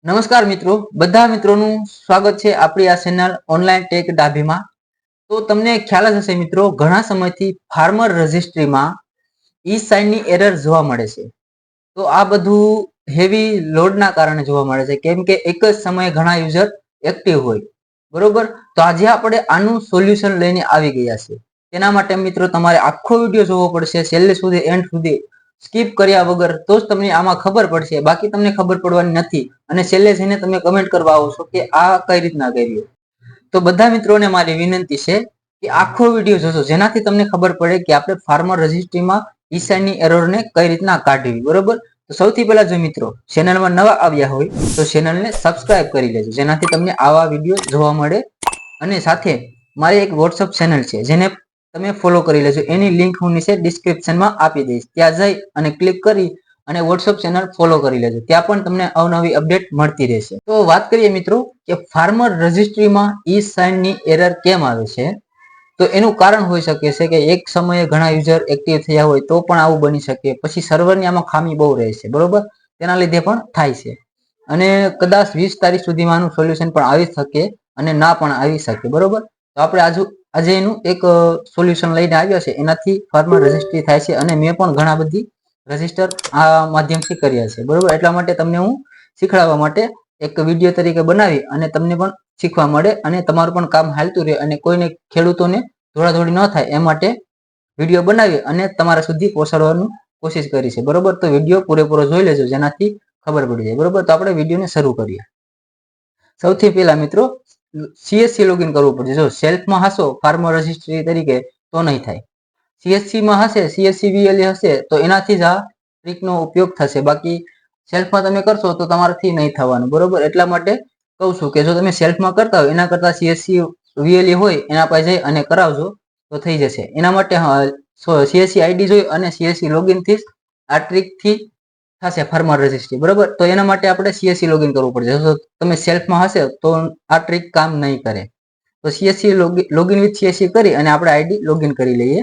નમસ્કાર મિત્રો, બધા મિત્રોનું સ્વાગત છે આપણી આ ચેનલ ઓનલાઈન ટેક ડાભીમાં। તો તમને ખ્યાલ જ હશે મિત્રો, ઘણા સમયથી ફાર્મર રજિસ્ટ્રીમાં ઈ સાઇનની એરર જોવા મળે છે। તો આ બધું હેવી લોડના કારણે જોવા મળે છે, કેમ કે એક જ સમયે ઘણા યુઝર એક્ટિવ હોય, બરોબર। તો આજે આપણે આનું સોલ્યુશન લઈને આવી ગયા છે। તેના માટે મિત્રો તમારે આખો વિડીયો જોવો પડશે, છેલ્લે સુધી એન્ડ સુધી સ્કીપ કર્યા વગર, તો જ તમને આમાં ખબર પડશે, બાકી તમને ખબર પડવાની નથી। અને છેલ્લે જઈને તમે કમેન્ટ કરવા આવો છો કે આ કઈ રીતના કર્યું। તો બધા મિત્રોને મારી વિનંતી છે કે આખો વિડીયો જોજો, જેનાથી તમને ખબર પડે કે આપણે ફાર્મર રજિસ્ટ્રીમાં ઈ સાઇનની એરરને કઈ રીતના કાઢવી, બરોબર। તો સૌથી પહેલા જો મિત્રો ચેનલમાં નવા આવ્યા હોય તો ચેનલને સબસ્ક્રાઇબ કરી લેજો, જેનાથી તમને આવા વિડીયો જોવા મળે। અને સાથે મારી એક વોટ્સઅપ ચેનલ છે, જેને તમે ફોલો કરી લેજો, એની લિંક હું નીચે ડિસ્ક્રિપ્શનમાં આપી દઈશ, ત્યાં જઈ અને ક્લિક કરી અને વોટ્સઅપ ચેનલ ફોલો કરી લેજો, ત્યાં પણ તમને અવનવી અપડેટ મળતી રહેશે। તો વાત કરીએ મિત્રો કે ફાર્મર રજિસ્ટ્રીમાં ઈ સાઇનની એરર કેમ આવે છે। તો એનું કારણ હોઈ શકે છે કે એક સમયે ઘણા યુઝર એક્ટિવ થયા હોય તો પણ આવું બની શકે, પછી સર્વરની આમાં ખામી બહુ રહે છે, બરોબર, તેના લીધે પણ થાય છે। અને કદાચ 20 તારીખ સુધીમાં આનું સોલ્યુશન પણ આવી શકે અને ના પણ આવી શકે, બરોબર। તો આપણે આજે એનું એક સોલ્યુશન લઈને આવ્યા છે, એનાથી ફાર્મર રજિસ્ટ્રી થાય છે, અને મેં પણ ઘણા બધી રજિસ્ટર આ માધ્યમથી કર્યા છે, બરોબર। એટલા માટે તમને હું શીખડાવવા માટે એક વિડીયો તરીકે બનાવી અને તમને પણ શીખવા મળે અને તમારું પણ કામ હાલતું રહે અને કોઈને ખેડૂતોને દોડાદોડી ન થાય એ માટે વિડીયો બનાવી અને તમારા સુધી પહોંચાડવાનું કોશિશ કરી છે, બરોબર। તો વિડીયો પૂરેપૂરો જોઈ લેજો, જેનાથી ખબર પડી જાય, બરોબર। તો આપણે વિડીયોને શરૂ કરીએ। સૌથી પહેલા મિત્રો સીએસસી લોગિન કરવું પડશે। જો સેલ્ફમાં હશો ફાર્મર રજિસ્ટ્રી તરીકે તો નહીં થાય, સીએસસી માં હશે, સીએસસી વીએલએ હશે તો એનાથી જ આ ટ્રીકનો ઉપયોગ થશે, બાકી સેલ્ફમાં તમે કરશો તો તમારાથી નહીં થવાનું, બરોબર। એટલા માટે કહું છું કે જો તમે સેલ્ફમાં કરતા હોય એના કરતા સીએસસી વીએલએ હોય એના પાસે જઈ અને કરાવજો તો થઈ જશે। એના માટે સીએસસી આઈડી જોઈ અને સીએસસી લોગિન થી આ ટ્રીક થી થશે ફાર્મર રજિસ્ટ્રી, બરોબર। તો એના માટે આપણે સીએસસી લોગિન કરવું પડશે। જો તમે સેલ્ફમાં હશે તો આ ટ્રીક કામ નહીં કરે। તો સીએસસી લોગિન વિથ સીએસસી કરી અને આપણે આઈડી લોગિન કરી લઈએ।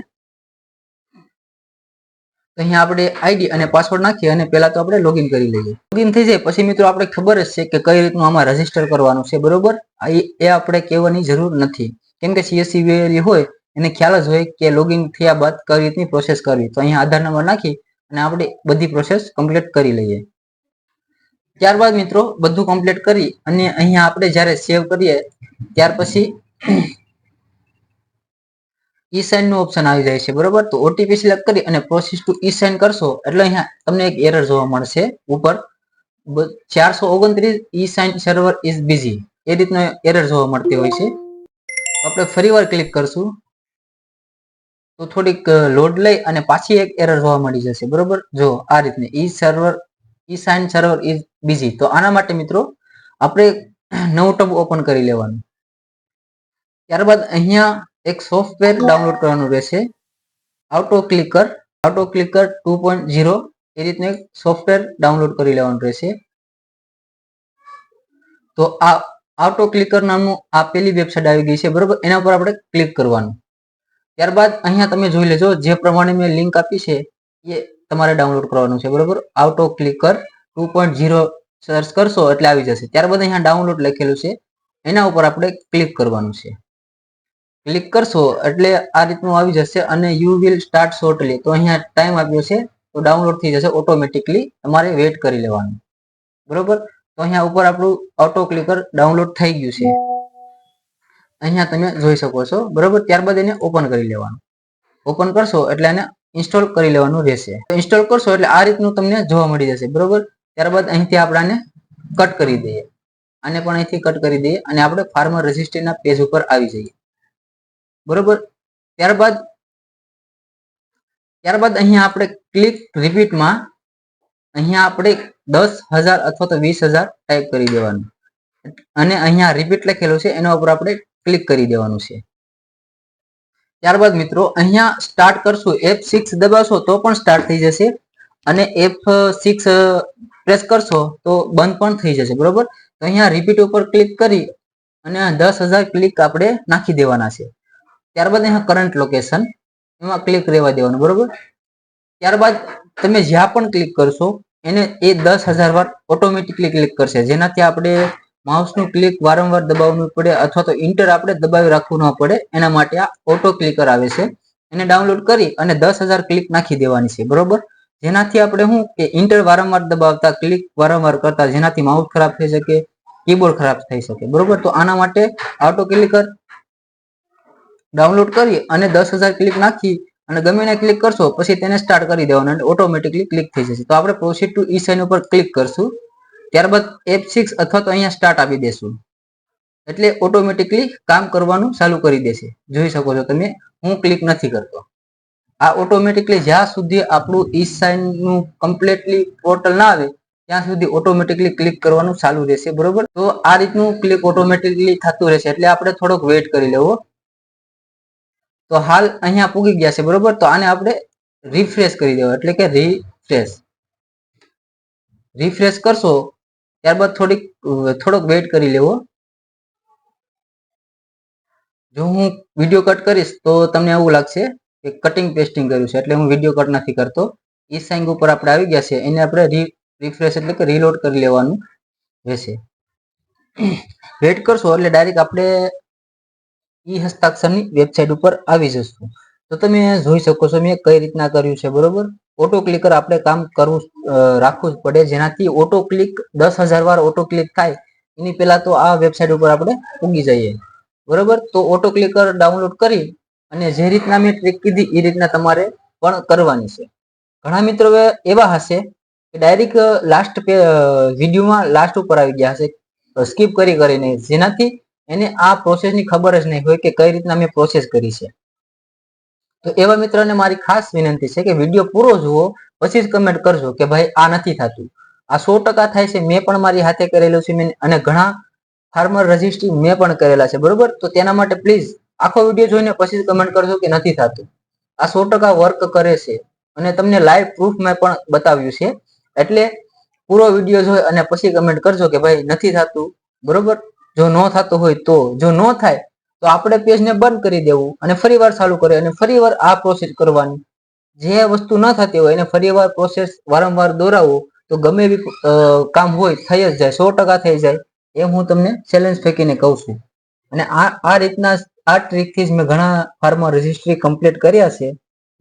તો અહીંયા આપણે આઈડી અને પાસવર્ડ નાખી અને પહેલા તો આપણે લોગિન કરી લઈએ। લોગિન થઈ જાય પછી મિત્રો આપણે ખબર જ છે કે કઈ રીતનું આમાં રજીસ્ટર કરવાનું છે, બરોબર। એ આપણે કહેવાની જરૂર નથી, કેમ કે સીએસસી વીએલએ હોય એને ખ્યાલ જ હોય કે લોગિન થયા બાદ કઈ રીતની પ્રોસેસ કરવી। તો અહીંયા આધાર નંબર નાખી અને આપણે બધી પ્રોસેસ કમ્પ્લીટ કરી લઈએ। ત્યારબાદ મિત્રો બધું કમ્પ્લીટ કરી અને અહીંયા આપણે જ્યારે સેવ કરીએ ત્યાર પછી ઈ સાઇન નું ઓપ્શન આવી જાય છે, બરોબર। તો ઓટીપી સિલેક્ટ કરી અને પ્રોસેસ ટુ ઈ સાઇન કરશો એટલે અહીંયા તમને એક એરર જોવા મળશે ઉપર 429 E sign server is busy, એ રીતનો એરર જોવા મળતી હોય છે। આપણે ફરીવાર ક્લિક કરશું તો થોડીક લોડ લઈ અને પાછી એક એરર જોવા મળી જશે, બરોબર। જો આ રીતની e sign server is busy. તો આના માટે મિત્રો આપણે નવું ટબ ઓપન કરી લેવાનું। ત્યારબાદ અહીંયા એક સોફ્ટવેર ડાઉનલોડ કરવાનું રહેશે, ઓટો ક્લિકર 2.0 એ રીતનું એક સોફ્ટવેર ડાઉનલોડ કરી લેવાનું રહેશે। તો આ ઓટો ક્લિકર નામનું આ પેલી વેબસાઇટ આવી ગઈ છે, બરોબર। એના પર આપણે ક્લિક કરવાનું। ત્યારબાદ અહીંયા તમે જોઈ લેજો જે પ્રમાણે મેં લિંક આપી છે એ તમારે ડાઉનલોડ કરવાનું છે, બરોબર। ઓટો ક્લિકર 2.0 સર્ચ કરશો એટલે આવી જશે। ત્યારબાદ અહીંયા ડાઉનલોડ લખેલું છે, એના ઉપર આપણે ક્લિક કરવાનું છે। ક્લિક કરશો એટલે આ રીતનું આવી જશે અને યુ વિલ સ્ટાર્ટ શોર્ટલી। તો અહીંયા ટાઈમ આપ્યો છે તો ડાઉનલોડ થઈ જશે ઓટોમેટિકલી, તમારે વેઇટ કરી લેવાનું, બરોબર। તો અહીંયા ઉપર આપણું ઓટો ક્લિકર ડાઉનલોડ થઈ ગયું છે, અહીંયા તમે જોઈ શકો છો, બરોબર। ત્યારબાદ એને ઓપન કરી લેવાનું। ઓપન કરશો એટલે એને ઇન્સ્ટોલ કરી લેવાનું રહેશે। તો ઇન્સ્ટોલ કરશો એટલે આ રીતનું તમને જોવા મળી જશે, બરોબર। ત્યારબાદ અહીંથી આપણે આને કટ કરી દઈએ, આને પણ અહીંથી કટ કરી દઈએ અને આપણે ફાર્મર રજિસ્ટ્રીના પેજ ઉપર આવી જઈએ, બરોબર। ત્યારબાદ અહીંયા આપણે ક્લિક રિપીટમાં અહીંયા આપણે 10,000 અથવા તો 20,000 ટાઈપ કરી દેવાનું અને અહીંયા રિપીટ લખેલું છે એના ઉપર આપણે ક્લિક કરી દેવાનું છે। ત્યારબાદ મિત્રો અહીંયા સ્ટાર્ટ કરશું, F6 દબાવશો તો પણ સ્ટાર્ટ થઈ જશે અને F6 પ્રેસ કરશો તો બંધ પણ થઈ જશે, બરોબર। તો અહીંયા રિપીટ ઉપર ક્લિક કરી અને 10,000 ક્લિક આપણે નાખી દેવાના છે। ત્યારબાદ અહીંયા કરંટ લોકેશન એમાં ક્લિક રહેવા દેવાનું, બરોબર। ત્યારબાદ તમે જ્યાં પણ ક્લિક કરશો એને એ 10,000 વાર ઓટોમેટિકલી ક્લિક કરશે, જેનાથી આપણે માઉસનું ક્લિક વારંવાર દબાવવું પડે અથવા તો ઇન્ટર આપણે દબાવી રાખવું ન પડે. એના માટે આ ઓટો ક્લિકર આવે છે. એને ડાઉનલોડ કરી અને 10,000 ક્લિક નાખી દેવાની છે, બરોબર. જેનાથી આપણે શું કે ઇન્ટર વારંવાર દબાવતા, ક્લિક વારંવાર કરતા, જેનાથી માઉસ ખરાબ થઈ શકે, કીબોર્ડ ખરાબ થઈ શકે, બરોબર. તો આના માટે ઓટો ક્લિકર ડાઉનલોડ કરી અને 10,000 ક્લિક નાખી અને ગમે એને ક્લિક કરશો પછી તેને સ્ટાર્ટ કરી દેવાનું અને ઓટોમેટિકલી ક્લિક થઈ જશે. તો આપણે પ્રોસીડ ટુ ઈ સાઇન ઉપર ક્લિક કરશું, ત્યારબાદ F6 અથવા તો અહીંયા સ્ટાર્ટ આપી દેશું એટલે ઓટોમેટિકલી કામ કરવાનું ચાલુ કરી દેશે. જોઈ શકો છો તમે, હું ક્લિક નથી કરતો. આ ઓટોમેટિકલી જ્યાં સુધી આપણું ઈ સાઇન નું કમ્પ્લીટલી પોર્ટલ ના આવે ત્યાં સુધી ઓટોમેટિકલી ક્લિક કરવાનું ચાલુ રહેશે, બરોબર. તો આ રીતનું ક્લિક ઓટોમેટિકલી થતું રહેશે એટલે આપણે થોડોક વેઇટ કરી લેવો. તો હાલ અહીંયા પૂગી ગયા છે, બરોબર. તો આને આપણે રિફ્રેશ કરી દેવો એટલે કે રિફ્રેશ કરશો ત્યારબાદ થોડોક વેઇટ કરી લેવો. જો હું વિડીયો કટ કરીશ તો તમને એવું લાગશે કે કટિંગ પેસ્ટિંગ કર્યું છે, એટલે હું વિડીયો કટ નથી કરતો. ઈ સાઇન ઉપર આપણે આવી ગયા છે, એને આપણે રિફ્રેશ એટલે કે રીલોડ કરી લેવાનું રહેશે. વેઇટ કરશો એટલે ડાયરેક્ટ આપણે ઈ હસ્તાક્ષરની વેબસાઇટ ઉપર આવી જશું. તો તમે જોઈ શકો છો મેં કઈ રીતના કર્યું છે, બરોબર. ઓટો ક્લિકર આપણે કામ કરવું રાખવું જ પડે, જેનાથી ઓટો ક્લિક 10,000 વાર ઓટો ક્લિક થાય એની પહેલા તો આ વેબસાઇટ ઉપર આપણે પૂગી જઈએ, બરોબર. તો ઓટો ક્લિકર ડાઉનલોડ કરી અને જે રીતના મેં ટ્રીક કીધી એ રીતના તમારે પણ કરવાની છે. ઘણા મિત્રો એવા હશે કે ડાયરેક્ટ લાસ્ટ વિડીયોમાં લાસ્ટ ઉપર આવી ગયા હશે સ્કીપ કરીને, જેનાથી એને આ પ્રોસેસની ખબર જ નહીં હોય કે કઈ રીતના મેં પ્રોસેસ કરી છે. તો એવા મિત્રોને મારી ખાસ વિનંતી છે કે વિડીયો પૂરો જુઓ પછી જ કમેન્ટ કરજો કે ભાઈ આ નથી થતું. આ 100% થાય છે, મેં પણ મારી હાથે કરેલું છે અને ઘણા ફાર્મર રજિસ્ટ્રી મેં પણ કરેલા છે, બરોબર. તો તેના માટે પ્લીઝ આખો વિડીયો જોઈને પછી જ કમેન્ટ કરજો કે નથી થતું. આ 100% વર્ક કરે છે અને તમને લાઈવ પ્રૂફ મેં પણ બતાવ્યું છે. એટલે પૂરો વિડીયો જોઈ અને પછી કમેન્ટ કરજો કે ભાઈ નથી થતું, બરોબર. જો ન થતું હોય તો, જો ન થાય તો આપણે પેજને બંધ કરી દેવું અને ફરીવાર ચાલુ કરી અને ફરીવાર આ પ્રોસેસ કરવાની. જે વસ્તુ ન થતી હોય એને ફરીવાર પ્રોસેસ વારંવાર દોરાવો તો ગમે એવી કામ હોય થઈ જ જાય, 100% થઈ જાય, એમ હું તમને ચેલેન્જ ફેંકીને કહું છું. અને આ રીતના આ ટ્રીકથી જ મેં ઘણા ફાર્મર રજિસ્ટ્રી કમ્પ્લીટ કર્યા છે.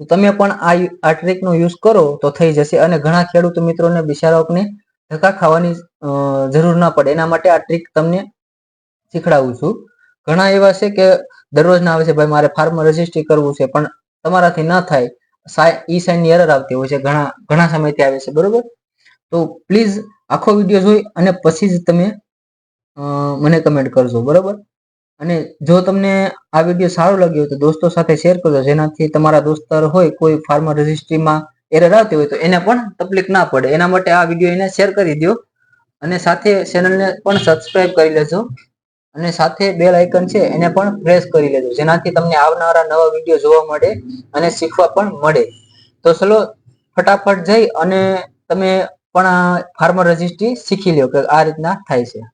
તો તમે પણ આ ટ્રીકનો યુઝ કરો તો થઈ જશે. અને ઘણા ખેડૂત મિત્રોને બિચારાઓને ધક્કા ખાવાની જરૂર ના પડે એના માટે આ ટ્રીક તમને શીખડાવું છું. ઘણા એવા છે કે દરરોજ ના આવે છે ભાઈ મારે ફાર્મર રજિસ્ટ્રી કરવું છે પણ તમારાથી ન થાય, ઈ સાઇનની એરર આવતી હોય છે, ઘણા સમયથી આવે છે, બરોબર. તો પ્લીઝ આખો વિડીયો જોઈ અને પછી જ તમે મને કમેન્ટ કરજો, બરોબર. અને જો તમને આ વિડીયો સારો લાગ્યો તો દોસ્તો સાથે શેર કરજો, જેનાથી તમારા દોસ્તાર હોય કોઈ ફાર્મર રજિસ્ટ્રીમાં એરર આવતી હોય તો એને પણ તકલીફ ના પડે. એના માટે આ વિડીયો એને શેર કરી દો અને સાથે ચેનલને પણ સબસ્ક્રાઇબ કરી લેજો અને સાથે બેલ આઇકન છે એને પણ પ્રેસ કરી લેજો, જેનાથી તમને આવનારા નવા વિડીયો જોવા મળે અને શીખવા પણ મળે. તો ચલો ફટાફટ જઈ અને તમે પણ ફાર્મર રજિસ્ટ્રી શીખી લો કે આ રીતના થાય છે.